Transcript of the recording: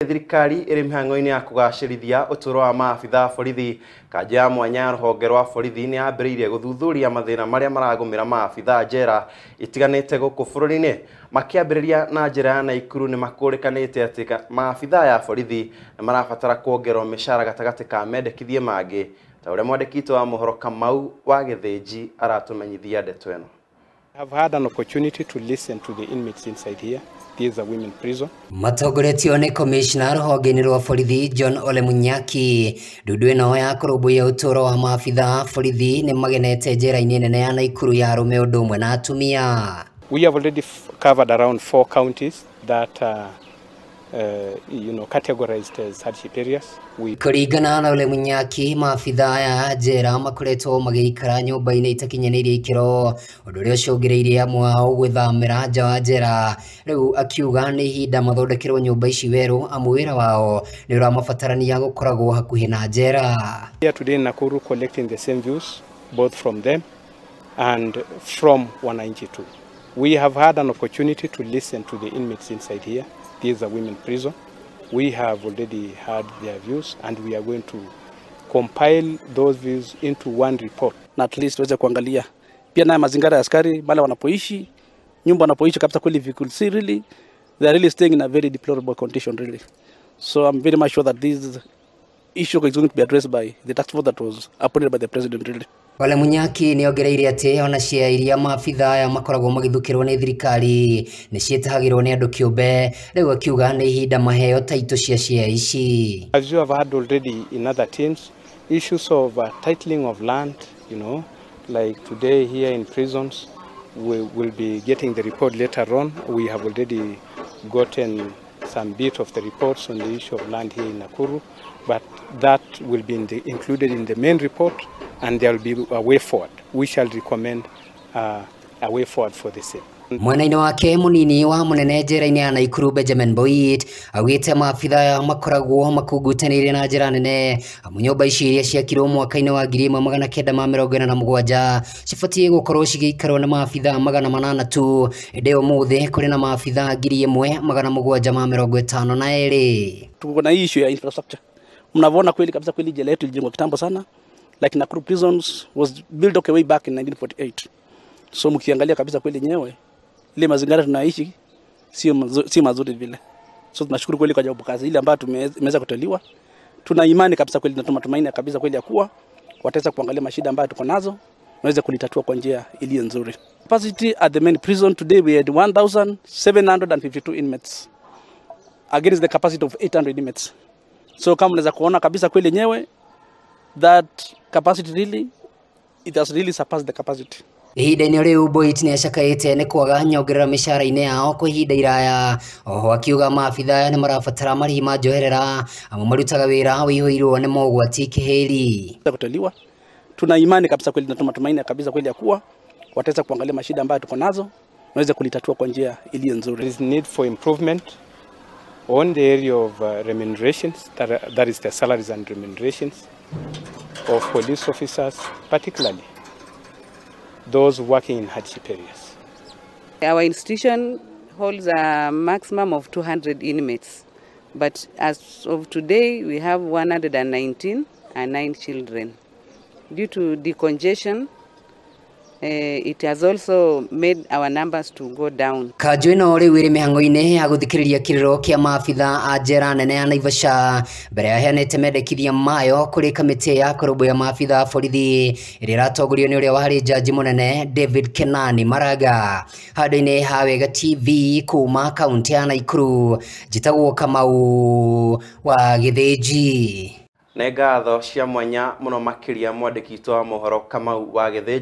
Thirikari iri mihango-ini ya kugacirithia uturo wa maabitha bolithi kanju ya mwanya rũhonge rwa bolithi ni yambĩrĩirie gũthuthuria mathĩna marĩa maragũmĩra maabitha njera itiganĩte gũkũ bũrũri-inĩ makĩambĩrĩria na njĩra ya Nakuru ni makũrĩkanĩte atĩ maabitha ya bolithi nĩ marabatara kuongererwo micaara gatagatĩ ka mendekithie mangĩ ta ũrĩa mwandĩkitwo wa mohoro Kamau wa Gĩthĩnji aratũmenyithia ndeto ĩno. I've had an opportunity to listen to the inmates inside here. This is a women prison. Matogoretio ni commissioner rũhonge-inĩ rwa bolithi John Ole Munyaki. Ndudu ĩno ya Kurumbuiya uturo wa maabitha bolithi ni magenete njera-inĩ nene ya Nakuru ya arũme ũndũ ũmwe na atumia. We have already covered around 4 counties that categorized as hardship areas. Kuringana na Ole Munyaki, maabitha ya njera makoretwo magĩikara nyumba-inĩ itakinyanĩirie ikĩro, ũndũ ũrĩa ũcũngĩrĩirie amwe ao gwĩthamĩra nja wa njera. Rĩu akiuga nĩ ihinda mathondekerwo nyumba ici werũ amu wĩra wao nĩ ũramabatarania gũkoragwo hakuhĩ na njera. Here today in Nakuru collecting the same views both from them and from wananchi too. We have had an opportunity to listen to the inmates inside here. This is a women prison. We have already heard their views and we are going to compile those views into one report. Na at least tuweze kuangalia pia na mazingira ya askari bale wanapoishi, nyumba wanapoishi kabisa kweli we could see really they are really staying in a very deplorable condition really. So I'm very much sure that this issue is going to be addressed by the task force that was appointed by the president really. Ole Munyaki nĩ ongereire atĩ ona cia iria maabitha aya makoragwo magĩthukĩrwo nĩ thirikari nĩ ciĩtahagĩrwo nĩ andũ kĩũmbe, rĩu akiuga nĩ ihinda maheo taitũ cia cia ici. As you have had already in other teams, issues of titling of land, like today here in prisons, we will be getting the report later on. We have already gotten some bit of the reports on the issue of land here in Nakuru, but that will be included in the main report. And there will be a way forward. We shall recommend a way forward for the same. Mwena-inĩ wake munini wa munene njera-inĩ ya Nakuru Benjamin Boyd augĩte maabitha aya makoragwo makungutanĩire na njĩra nene amu nyũmba ici iria ciakirwo mwaka-inĩ wa 1947 cibatiĩ gũkorwo cigĩikarwo na maabitha 800 tu, ĩndĩ ũmũthĩ kũrĩ na maabitha 1752. Tuko na issue ya infrastructure. Mnavyoona kweli kabisa kweli jela yetu ilijengwa kitambo sana. Like Nakuru prisons was built okay way back in 1948. So mkiangalia kabisa kweli nyewe ile mazingira tunaishi si mazuri vile. So tunashukuru kweli kwa sababu kazi ile ambayo tumeweza kutoliwa. Tuna imani kabisa kweli na tunatumaini kabisa kweli ya kuwa wataweza kuangalia mashida ambayo tuko nazo naweza kulitatua kwa njia iliyo nzuri. Capacity at the main prison today we had 1752 inmates against the capacity of 800 inmates. So kama unaweza kuona kabisa kweli nyewe that capacity really, it has really surpassed the capacity. Ihinda-inĩ rĩu Boyd nĩ acakaĩte nĩ kwaga nyongerera mĩcaara-inĩ yao kwa ihinda iraya. Oho akiuga maabitha aya nĩ marabatara marĩhi ma njoherera amu marutaga wĩra wĩihũirwo nĩ mogwati kĩhĩri. Kutoliwa, tuna imani kabisa kweli na tunatumaini kabisa kweli ya kuwa wataweza kuangalia mashida ambayo tuko nazo naweza kulitatua kwa njia iliyo nzuri. There is need for improvement on the area of remunerations, that is the salaries and remunerations of police officers, particularly those working in hardship areas. Our institution holds a maximum of 200 inmates, but as of today we have 119 and 9 children. Due to decongestion, it has also made our numbers to go down. Kanju ĩno rĩu ĩrĩ mĩhango-inĩ ya gũthikĩrĩria kĩrĩro kĩa maabitha a njera nene ya Naivasha mbere ya heanĩte mendekithia mayo kũrĩ kamĩtĩ ya Kurumbuiya maabitha bolithi ĩrĩa ĩratongorio nĩ ũrĩa warĩ jaji mũnene David Kenani Maraga. Handũ-inĩ ha Wega TV kuma Kaunti ya Nakuru, njĩtagwo Kamau wa Gĩthĩnji. Nĩ ngatho cia mwanya mũno makĩria mwandĩkitwo wa mohoro Kamau wa Gĩthĩnji.